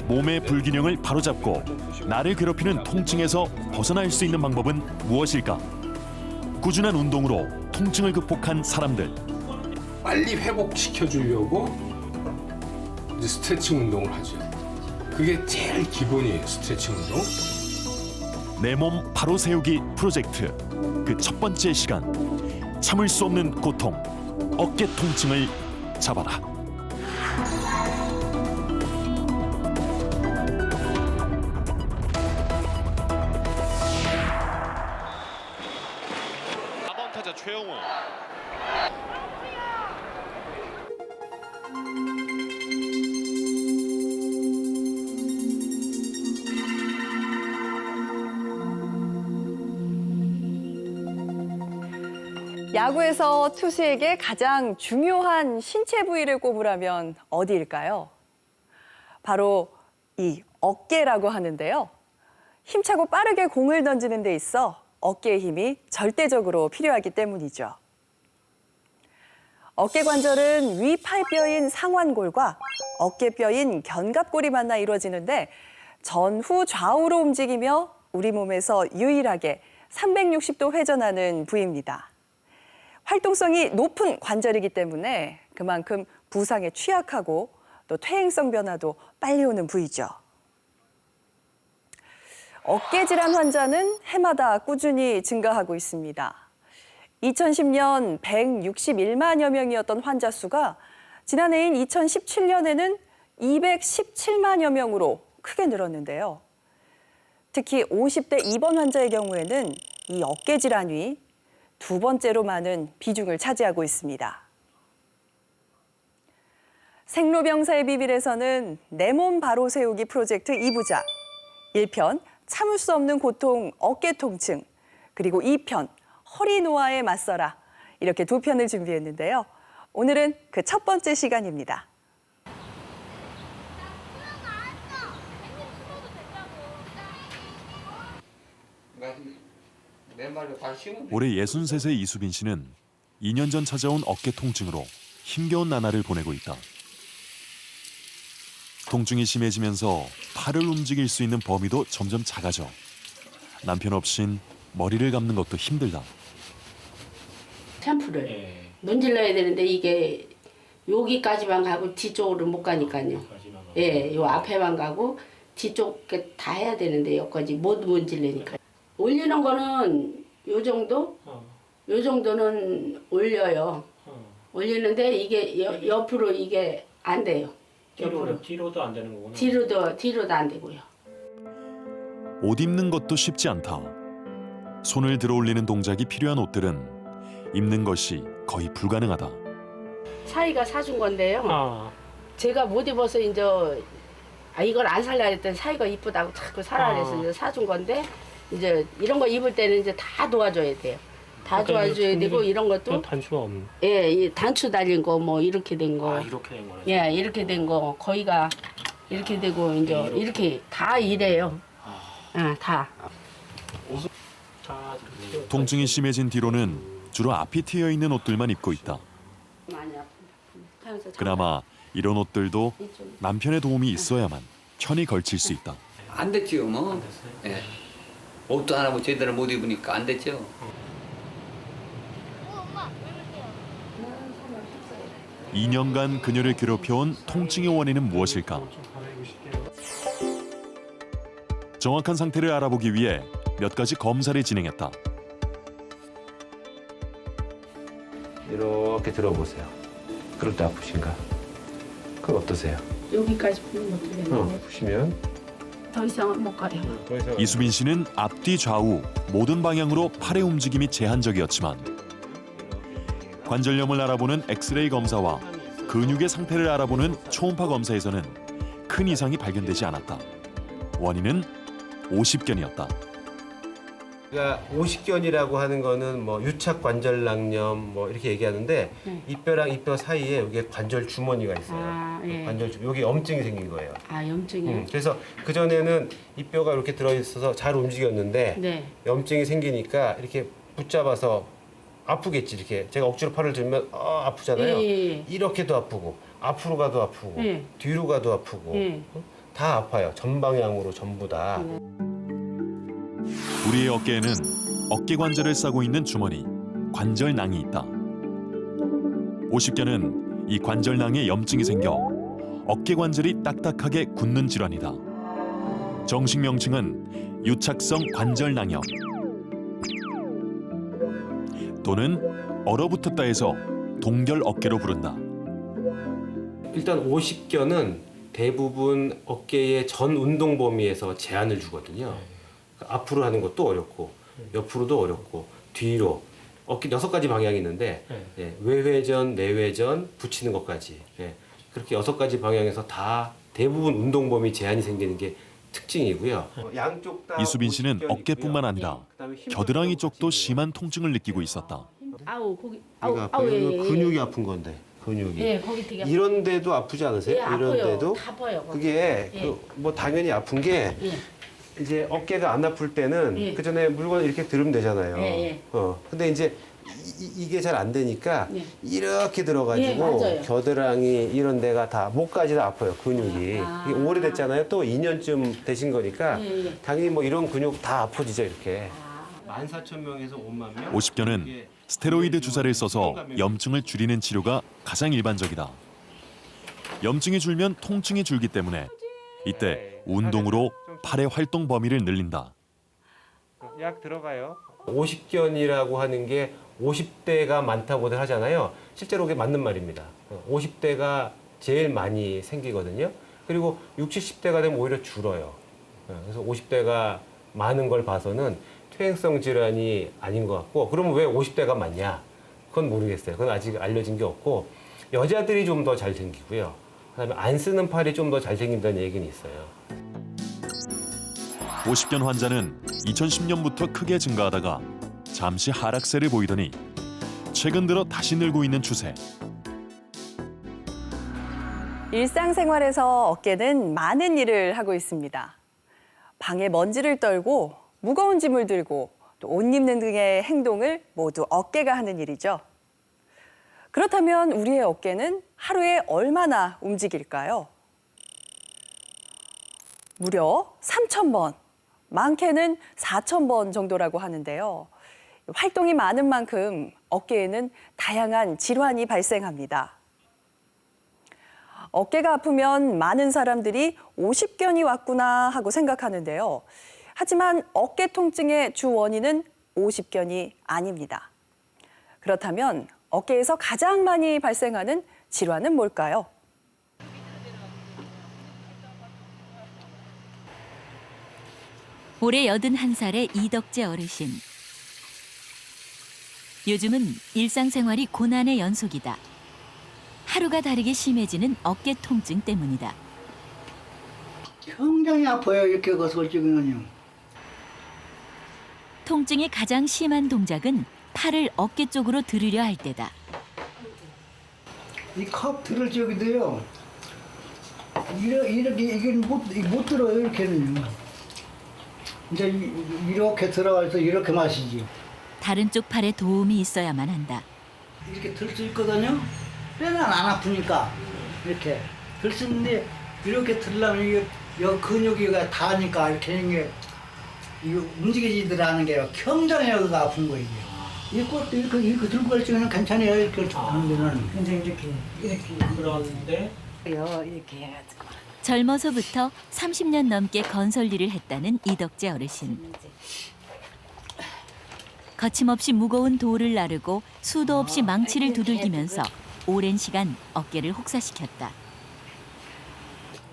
몸의 불균형을 바로잡고 나를 괴롭히는 통증에서 벗어날 수 있는 방법은 무엇일까? 꾸준한 운동으로 통증을 극복한 사람들. 빨리 회복시켜 주려고 이제 스트레칭 운동을 하죠. 그게 제일 기본이에요, 스트레칭 운동. 내 몸 바로 세우기 프로젝트. 그 첫 번째 시간. 참을 수 없는 고통. 어깨 통증을 잡아라. 타자 최영우. 야구에서 투수에게 가장 중요한 신체 부위를 꼽으라면 어디일까요? 바로 이 어깨라고 하는데요. 힘차고 빠르게 공을 던지는 데 있어 어깨의 힘이 절대적으로 필요하기 때문이죠. 어깨 관절은 위 팔뼈인 상완골과 어깨뼈인 견갑골이 만나 이루어지는데 전후 좌우로 움직이며 우리 몸에서 유일하게 360도 회전하는 부위입니다. 활동성이 높은 관절이기 때문에 그만큼 부상에 취약하고 또 퇴행성 변화도 빨리 오는 부위죠. 어깨 질환 환자는 해마다 꾸준히 증가하고 있습니다. 2010년 161만여 명이었던 환자 수가 지난해인 2017년에는 217만여 명으로 크게 늘었는데요. 특히 50대 입원 환자의 경우에는 이 어깨 질환이 두 번째로 많은 비중을 차지하고 있습니다. 생로병사의 비밀에서는 내 몸 바로 세우기 프로젝트 2부작, 1편 참을 수 없는 고통 어깨 통증, 그리고 2편 허리 노화에 맞서라, 이렇게 두 편을 준비했는데요. 오늘은 그 첫 번째 시간입니다. 올해 63세 이수빈 씨는 2년 전 찾아온 어깨 통증으로 힘겨운 나날을 보내고 있다. 통증이 심해지면서 팔을 움직일 수 있는 범위도 점점 작아져 남편 없인 머리를 감는 것도 힘들다. 샴푸를 문질러야 되는데 이게 여기까지만 가고 뒤쪽으로 못 가니까요. 예, 요 앞에만 가고 뒤쪽에 다 해야 되는데 여기까지 못 문질르니까. 올리는 거는 요 정도? 요 정도는 올려요. 올리는데 이게 옆으로 이게 안 돼요. 뒤로도 안 되는 거구나. 뒤로도 안 되고요. 옷 입는 것도 쉽지 않다. 손을 들어 올리는 동작이 필요한 옷들은 입는 것이 거의 불가능하다. 사이가 사준 건데요. 제가 못 입어서 이제 이걸 안 살라 했더니 사이가 이쁘다고 자꾸 사라 그래서 이제 사준 건데 이제 이런 거 입을 때는 이제 다 도와줘야 돼요. 다 도와줘야 되고 이런 것도 단추가 없는. 예, 이 단추 달린 거 뭐 이렇게 된 거. 이렇게 된 거네. 예, 이렇게 된 거 거기가 이렇게 되고 이제 이렇게 다 이래요. 다. 통증이 심해진 뒤로는 주로 앞이 트여 있는 옷들만 입고 있다. 많이 아픈다. 그나마 이런 옷들도 남편의 도움이 있어야만 편히 걸칠 수 있다. 안 됐지요, 뭐. 예. 옷도 하나 뭐 제대로 못 입으니까 안 됐죠. 2년간 그녀를 괴롭혀온 통증의 원인은 무엇일까? 정확한 상태를 알아보기 위해 몇 가지 검사를 진행했다. 이렇게 들어보세요. 그럴 때 아프신가? 그건 어떠세요? 여기까지 푸는 것도 되는데 푸시면 더 이상은 못 가요. 이수빈 씨는 앞뒤 좌우 모든 방향으로 팔의 움직임이 제한적이었지만 관절염을 알아보는 엑스레이 검사와 근육의 상태를 알아보는 초음파 검사에서는 큰 이상이 발견되지 않았다. 원인은 오십견이었다. 그러니까 오십견이라고 하는 거는 뭐 유착 관절낭염 뭐 이렇게 얘기하는데 이뼈랑 이뼈 사이에 여기 관절 주머니가 있어요. 예. 관절 여기 염증이 생긴 거예요. 염증이요? 그래서 그 전에는 이뼈가 이렇게 들어 있어서 잘 움직였는데 네. 염증이 생기니까 이렇게 붙잡아서 아프겠지 이렇게 제가 억지로 팔을 들면 아프잖아요. 예. 이렇게도 아프고 앞으로 가도 아프고 예. 뒤로 가도 아프고 예. 다 아파요. 전방향으로 전부 다. 우리의 어깨에는 어깨 관절을 싸고 있는 주머니, 관절낭이 있다. 50견은 이 관절낭에 염증이 생겨 어깨 관절이 딱딱하게 굳는 질환이다. 정식 명칭은 유착성 관절낭염 또는 얼어붙었다 해서 동결 어깨로 부른다. 일단 50견은 대부분 어깨의 전 운동 범위에서 제한을 주거든요. 그러니까 앞으로 하는 것도 어렵고 옆으로도 어렵고 뒤로 어깨 6가지 방향이 있는데 예, 외회전, 내회전, 붙이는 것까지 예, 그렇게 6가지 방향에서 다 대부분 운동 범위 제한이 생기는 게 특징이고요. 양쪽 다 이수빈 씨는 50견 어깨뿐만 있고요. 아니라 그다음에 힘 겨드랑이 조절도 쪽도 같이 심한 통증을 느끼고 있었다. 아우 거기 이거 아파요. 이거 근육이 아픈 건데 근육이. 예, 거기 되게 이런 데도 아프지 않으세요? 예, 이런 아파요. 데도? 다 아파요. 거기. 그게 예. 뭐 당연히 아픈 게 예. 이제 어깨가 안 아플 때는 예. 그 전에 물건 이렇게 들으면 되잖아요. 예, 예. 근데 이제 이게 잘 안 되니까 예. 이렇게 예, 들어가지고 맞아요. 겨드랑이 이런 데가 다 목까지 다 아파요. 근육이. 아. 이게 오래됐잖아요. 또 2년쯤 되신 거니까 예, 예. 당연히 뭐 이런 근육 다 아파지죠 이렇게. 아. 14,000명에서 5만 명. 50견은 스테로이드 주사를 써서 염증을 줄이는 치료가 가장 일반적이다. 염증이 줄면 통증이 줄기 때문에 이때 운동으로 팔의 활동 범위를 늘린다. 약 들어가요. 50견이라고 하는 게 50대가 많다고들 하잖아요. 실제로 그게 맞는 말입니다. 50대가 제일 많이 생기거든요. 그리고 60, 70대가 되면 오히려 줄어요. 그래서 50대가 많은 걸 봐서는 퇴행성 질환이 아닌 것 같고, 그러면 왜 50대가 많냐? 그건 모르겠어요. 그건 아직 알려진 게 없고, 여자들이 좀 더 잘 생기고요. 그다음에 안 쓰는 팔이 좀 더 잘 생긴다는 얘기는 있어요. 50견 환자는 2010년부터 크게 증가하다가 잠시 하락세를 보이더니 최근 들어 다시 늘고 있는 추세. 일상생활에서 어깨는 많은 일을 하고 있습니다. 방에 먼지를 떨고 무거운 짐을 들고 또 옷 입는 등의 행동을 모두 어깨가 하는 일이죠. 그렇다면 우리의 어깨는 하루에 얼마나 움직일까요? 무려 3,000번, 많게는 4,000번 정도라고 하는데요. 활동이 많은 만큼 어깨에는 다양한 질환이 발생합니다. 어깨가 아프면 많은 사람들이 50견이 왔구나 하고 생각하는데요. 하지만 어깨 통증의 주 원인은 50견이 아닙니다. 그렇다면 어깨에서 가장 많이 발생하는 질환은 뭘까요? 올해 81살의 이덕재 어르신. 요즘은 일상생활이 고난의 연속이다. 하루가 다르게 심해지는 어깨 통증 때문이다. 굉장히 아파요. 이렇게 거슬 찍으면요. 통증이 가장 심한 동작은 팔을 어깨 쪽으로 들으려 할 때다. 이 컵 들을 적에도요. 이렇게 이게 못 들어요. 이렇게는요. 이제 이렇게 들어가서 이렇게 마시지. 다른 쪽 팔에 도움이 있어야만 한다. 이렇게 들 수 있거든요. 뼈는 안 아프니까 이렇게 들 수 있는데 이렇게 들려면 이게 여 근육이 다 하니까 이렇게 이게 움직이지들 않은 게 굉장히 여기가 아픈 거예요. 이것도 이렇게 들고 갈 적에는 괜찮아요. 이렇게 하는 데는. 근데 이렇게 그런데 이렇게 해가지고. 젊어서부터 30년 넘게 건설 일을 했다는 이덕재 어르신. 거침없이 무거운 돌을 나르고 수도 없이 망치를 두들기면서 오랜 시간 어깨를 혹사시켰다.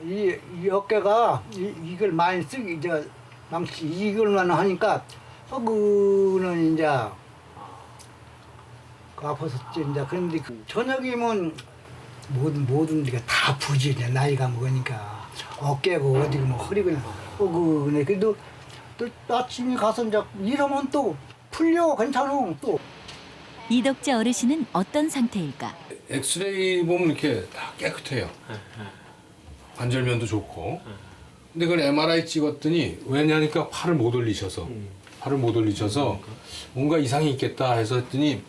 이 어깨가 이걸 많이 쓰기 이제 망치 이걸만 하니까 허그는 이제 아파서 이제 그런데 저녁이면 모든 데가 다 아프지 이제 나이가 먹으니까 어깨고 어디고 뭐 허리고 허그네 그래도 또 아침에 가서 이제 일하면 또 풀려 괜찮아 또. 이덕재 어르신은 어떤 상태일까? 엑스레이 보면 이렇게 다 깨끗해요. 관절면도 좋고. 근데 그걸 MRI 찍었더니 왜냐니까 팔을 못 올리셔서 뭔가 이상이 있겠다 해서 했더니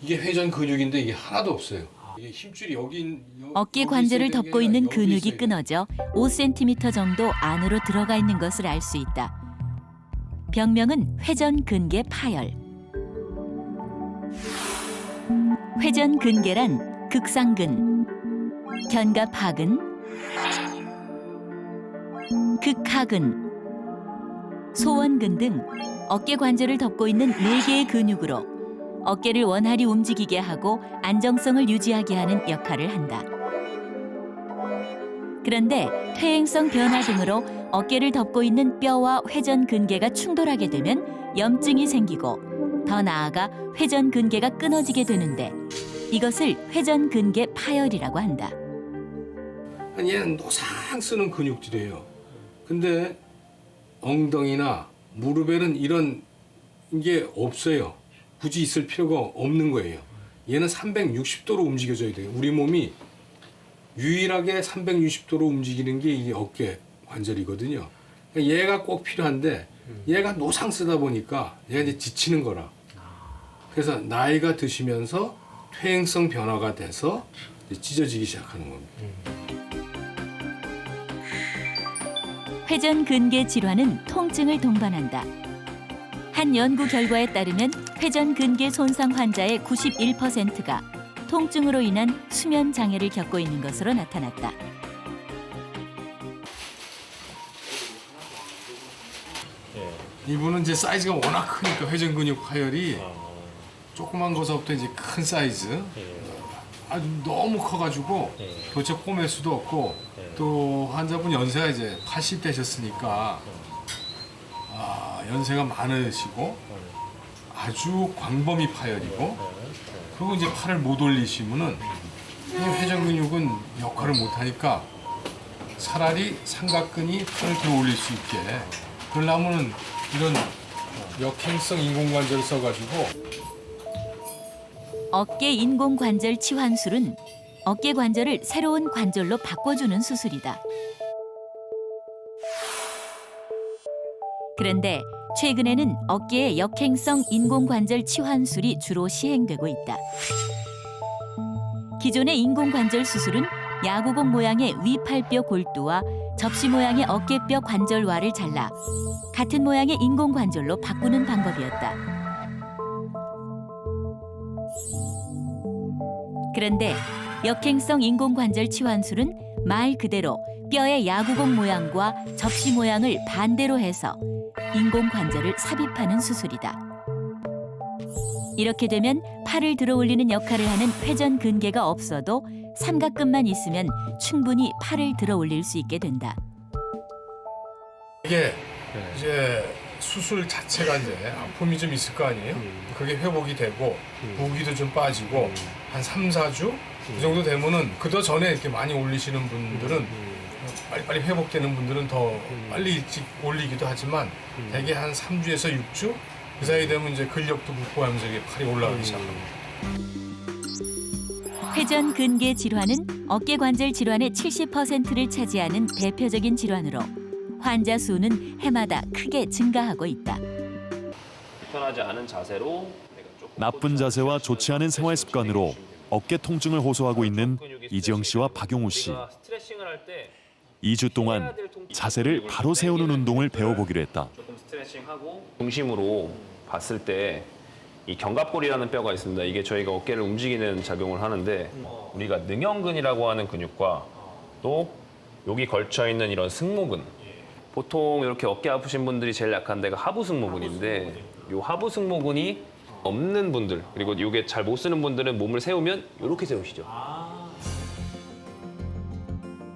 이게 회전 근육인데 이게 하나도 없어요. 이게 힘줄이 여기 어깨 관절을 덮고 있는 근육이 끊어져 5cm 정도 안으로 들어가 있는 것을 알 수 있다. 병명은 회전근개 파열. 회전근개란 극상근, 견갑하근, 극하근, 소원근 등 어깨 관절을 덮고 있는 4개의 근육으로 어깨를 원활히 움직이게 하고 안정성을 유지하게 하는 역할을 한다. 그런데 퇴행성 변화 등으로 어깨를 덮고 있는 뼈와 회전근개가 충돌하게 되면 염증이 생기고 더 나아가 회전근개가 끊어지게 되는데 이것을 회전근개 파열이라고 한다. 얘는 노상 쓰는 근육들이에요. 근데 엉덩이나 무릎에는 이런 게 없어요. 굳이 있을 필요가 없는 거예요. 얘는 360도로 움직여줘야 돼요. 우리 몸이 유일하게 360도로 움직이는 게 이 어깨 관절이거든요. 그러니까 얘가 꼭 필요한데 얘가 노상 쓰다 보니까 얘가 이제 지치는 거라. 그래서 나이가 드시면서 퇴행성 변화가 돼서 이제 찢어지기 시작하는 겁니다. 회전근개 질환은 통증을 동반한다. 한 연구 결과에 따르면 회전근개 손상 환자의 91%가 통증으로 인한 수면 장애를 겪고 있는 것으로 나타났다. 이분은 이제 사이즈가 워낙 크니까 회전 근육 파열이 조그만 거서부터 이제 큰 사이즈 아주 너무 커가지고 도대체 꼬맬 수도 없고 또 환자분 연세가 이제 80 되셨으니까 연세가 많으시고 아주 광범위 파열이고 그리고 이제 팔을 못 올리시면은 이 회전 근육은 역할을 못 하니까 차라리 삼각근이 팔을 들어 올릴 수 있게 그러려면은 이런 역행성 인공관절을 써가지고 어깨 인공관절 치환술은 어깨 관절을 새로운 관절로 바꿔주는 수술이다. 그런데 최근에는 어깨의 역행성 인공관절 치환술이 주로 시행되고 있다. 기존의 인공관절 수술은 야구공 모양의 위팔뼈 골두와 접시 모양의 어깨뼈 관절와를 잘라 같은 모양의 인공관절로 바꾸는 방법이었다. 그런데 역행성 인공관절 치환술은 말 그대로 뼈의 야구공 모양과 접시 모양을 반대로 해서 인공관절을 삽입하는 수술이다. 이렇게 되면 팔을 들어 올리는 역할을 하는 회전근개가 없어도 삼각근만 있으면 충분히 팔을 들어 올릴 수 있게 된다. 이게 이제 수술 자체가 이제 아픔이 좀 있을 거 아니에요? 그게 회복이 되고 무기도 좀 빠지고 한 3, 4주 그 정도 되면은 그더 전에 이렇게 많이 올리시는 분들은 빨리빨리 회복되는 분들은 더 빨리 일찍 올리기도 하지만 대개 한 3주에서 6주 그 사이 되면 이제 근력도 붙고하면서 이게 팔이 올라가기 시작합니다. 회전근개 질환은 어깨 관절 질환의 70%를 차지하는 대표적인 질환으로 환자 수는 해마다 크게 증가하고 있다. 불편하지 않은 자세로 나쁜 자세와 좋지 않은 생활 습관으로 어깨 통증을 호소하고 있는 이지영 씨와 박용우 씨. 스트레칭을 할 때 2주 동안 자세를 바로 세우는 운동을 배워보기로 했다. 조금 스트레칭하고 중심으로 봤을 때 이 견갑골이라는 뼈가 있습니다. 이게 저희가 어깨를 움직이는 작용을 하는데 우리가 능형근이라고 하는 근육과 또 여기 걸쳐 있는 이런 승모근. 보통 이렇게 어깨 아프신 분들이 제일 약한 데가 하부 승모근인데 이 하부 승모근이 없는 분들 그리고 이게 잘 못 쓰는 분들은 몸을 세우면 이렇게 세우시죠.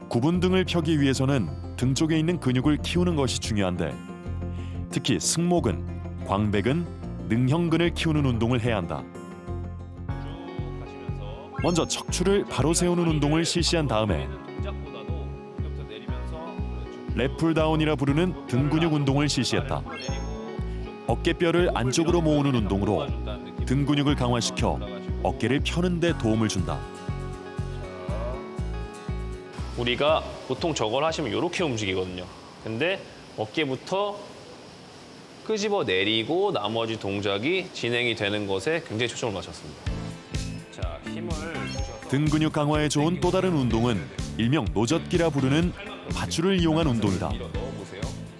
굽은 등을 펴기 위해서는 등 쪽에 있는 근육을 키우는 것이 중요한데 특히 승모근, 광배근, 능형근을 키우는 운동을 해야 한다. 먼저 척추를 바로 세우는 운동을 실시한 다음에 랩풀다운이라 부르는 등 근육 운동을 실시했다. 어깨뼈를 안쪽으로 모으는 운동으로 등 근육을 강화시켜 어깨를 펴는 데 도움을 준다. 우리가 보통 저걸 하시면 이렇게 움직이거든요. 근데 어깨부터 끄집어 내리고 나머지 동작이 진행이 되는 것에 굉장히 초점을 맞췄습니다. 자, 등 근육 강화에 좋은 또 다른 운동은 일명 노젓기라 부르는 밧줄을 이용한 운동이다.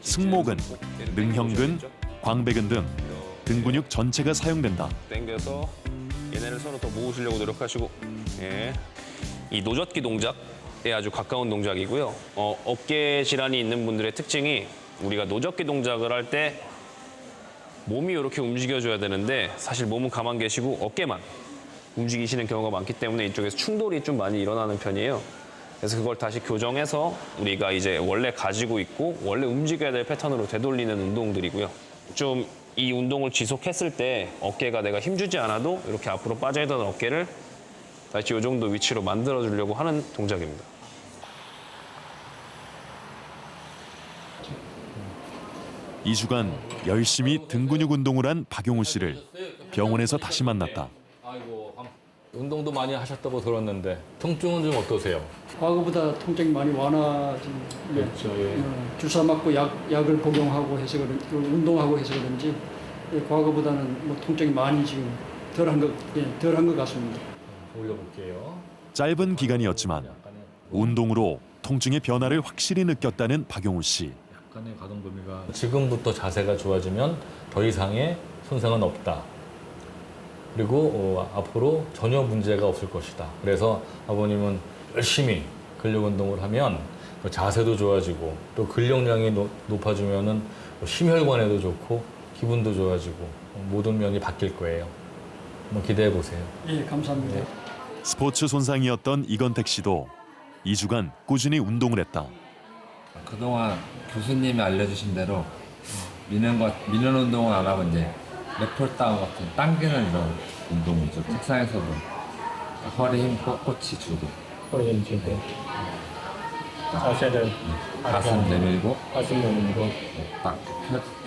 승모근, 능형근, 광배근 등 등 근육 전체가 사용된다. 당겨서 얘네를 서로 더 모으시려고 노력하시고, 예. 이 노젓기 동작에 아주 가까운 동작이고요. 어깨 질환이 있는 분들의 특징이 우리가 노젓기 동작을 할 때 몸이 이렇게 움직여줘야 되는데 사실 몸은 가만 계시고 어깨만 움직이시는 경우가 많기 때문에 이쪽에서 충돌이 좀 많이 일어나는 편이에요. 그래서 그걸 다시 교정해서 우리가 이제 원래 가지고 있고 원래 움직여야 될 패턴으로 되돌리는 운동들이고요. 좀 이 운동을 지속했을 때 어깨가 내가 힘주지 않아도 이렇게 앞으로 빠져있던 어깨를 다시 이 정도 위치로 만들어주려고 하는 동작입니다. 이 주간 열심히 등 근육 운동을 한 박용우 씨를 병원에서 다시 만났다. 운동도 많이 하셨다고 들었는데 통증은 좀 어떠세요? 과거보다 통증이 많이 완화진. 그렇죠. 예. 주사 맞고 약을 복용하고 해서 운동하고 해서 그런지 과거보다는 뭐 통증이 많이 지금 덜한 것 같습니다. 올려볼게요. 짧은 기간이었지만 운동으로 통증의 변화를 확실히 느꼈다는 박용우 씨. 약간의 가동 범위가 지금부터 자세가 좋아지면 더 이상의 손상은 없다. 그리고 앞으로 전혀 문제가 없을 것이다. 그래서 아버님은 열심히 근력 운동을 하면 자세도 좋아지고 또 근력량이 높아지면은 심혈관에도 좋고 기분도 좋아지고 모든 면이 바뀔 거예요. 한번 기대해 보세요. 예, 감사합니다. 스포츠 손상이었던 이건택 씨도 2주간 꾸준히 운동을 했다. 그동안 교수님이 알려주신 대로 미는 운동은 안 하고 이제 랩풀다운 같은 당기는 이런 운동이죠. 책상에서도 허리 힘 꼿꼿이 주고 허리 힘 주고 자세를 가슴 내밀고 딱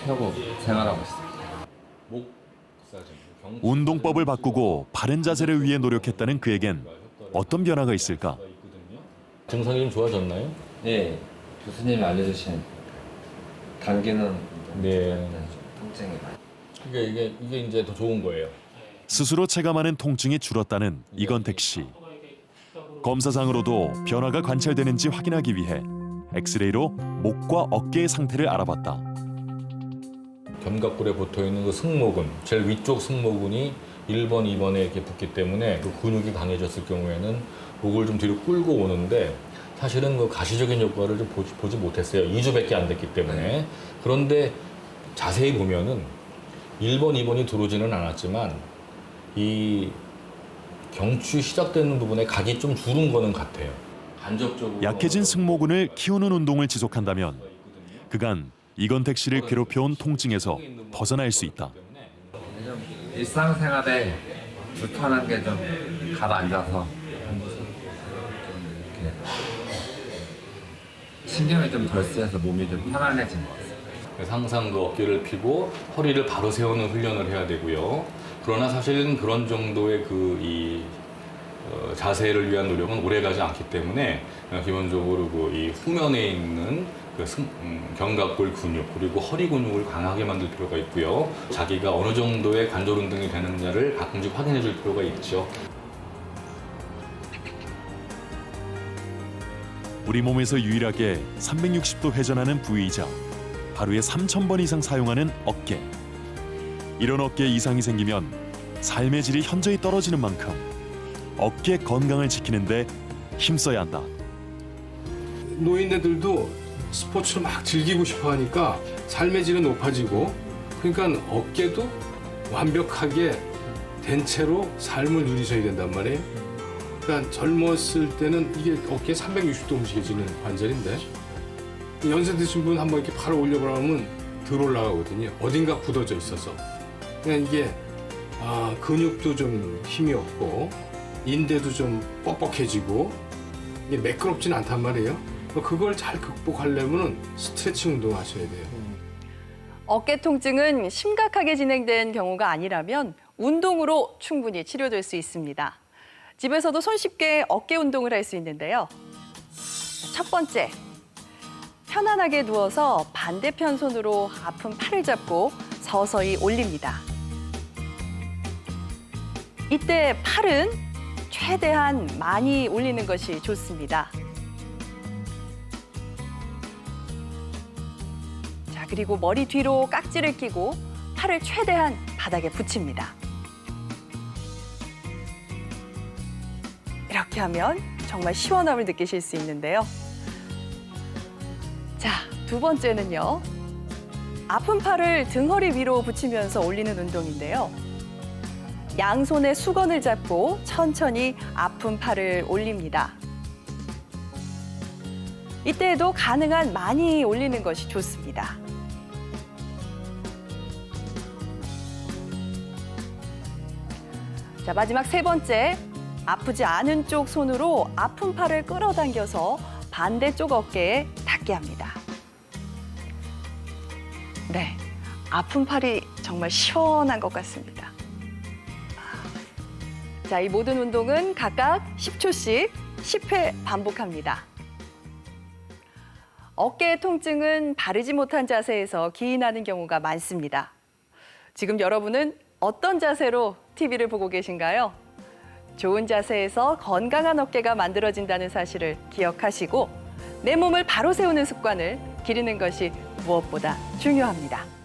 펴고 생활하고 있어요. 운동법을 바꾸고 바른 자세를 위해 노력했다는 그에겐 어떤 변화가 있을까? 증상이 좀 좋아졌나요? 네, 교수님이 알려주신 당기는 네. 통증이 많이. 이게 이제 더 좋은 거예요. 스스로 체감하는 통증이 줄었다는 이건택 씨. 검사상으로도 변화가 관찰되는지 확인하기 위해 엑스레이로 목과 어깨의 상태를 알아봤다. 견갑골에 붙어 있는 그 승모근, 제일 위쪽 승모근이 1번, 2번에 이렇게 붙기 때문에 그 근육이 강해졌을 경우에는 목을 좀 뒤로 끌고 오는데 사실은 그 가시적인 효과를 좀 보지 못했어요. 2주밖에 안 됐기 때문에. 그런데 자세히 보면은 1번, 2번이 들어오지는 않았지만 이 경추 시작되는 부분에 각이 좀 줄은 거는 같아요. 간접적으로 약해진 승모근을 키우는 운동을 지속한다면 그간 이건택 씨를 괴롭혀온 통증에서 벗어날 수 있다. 좀 일상생활에 불편한 게 좀 가라앉아서 이렇게 신경이 좀 덜 쓰여서 몸이 좀 편안해진 것 같아요. 그래서 항상 그 어깨를 펴고 허리를 바로 세우는 훈련을 해야 되고요. 그러나 사실은 그런 정도의 자세를 위한 노력은 오래가지 않기 때문에 기본적으로 이 후면에 있는 견갑골 근육 그리고 허리 근육을 강하게 만들 필요가 있고요. 자기가 어느 정도의 관절 운동이 되느냐를 가끔씩 확인해 줄 필요가 있죠. 우리 몸에서 유일하게 360도 회전하는 부위이자 하루에 3,000번 이상 사용하는 어깨. 이런 어깨 이상이 생기면 삶의 질이 현저히 떨어지는 만큼 어깨 건강을 지키는데 힘써야 한다. 노인네들도 스포츠를 막 즐기고 싶어 하니까 삶의 질은 높아지고 그러니까 어깨도 완벽하게 된 채로 삶을 누리셔야 된단 말이에요. 그러니까 젊었을 때는 이게 어깨 360도 움직여지는 관절인데 연세 드신 분 한번 이렇게 팔을 올려보라면 덜 올라가거든요. 어딘가 굳어져 있어서. 그냥 이게 근육도 좀 힘이 없고 인대도 좀 뻑뻑해지고 이게 매끄럽지는 않단 말이에요. 그걸 잘 극복하려면 스트레칭 운동 하셔야 돼요. 어깨 통증은 심각하게 진행된 경우가 아니라면 운동으로 충분히 치료될 수 있습니다. 집에서도 손쉽게 어깨 운동을 할 수 있는데요. 첫 번째, 편안하게 누워서 반대편 손으로 아픈 팔을 잡고 서서히 올립니다. 이때 팔은 최대한 많이 올리는 것이 좋습니다. 자, 그리고 머리 뒤로 깍지를 끼고 팔을 최대한 바닥에 붙입니다. 이렇게 하면 정말 시원함을 느끼실 수 있는데요. 자, 두 번째는요. 아픈 팔을 등허리 위로 붙이면서 올리는 운동인데요. 양손에 수건을 잡고 천천히 아픈 팔을 올립니다. 이때에도 가능한 많이 올리는 것이 좋습니다. 자, 마지막 세 번째. 아프지 않은 쪽 손으로 아픈 팔을 끌어당겨서 반대쪽 어깨에 닿게 합니다. 네, 아픈 팔이 정말 시원한 것 같습니다. 자, 이 모든 운동은 각각 10초씩 10회 반복합니다. 어깨의 통증은 바르지 못한 자세에서 기인하는 경우가 많습니다. 지금 여러분은 어떤 자세로 TV를 보고 계신가요? 좋은 자세에서 건강한 어깨가 만들어진다는 사실을 기억하시고 내 몸을 바로 세우는 습관을 기르는 것이 무엇보다 중요합니다.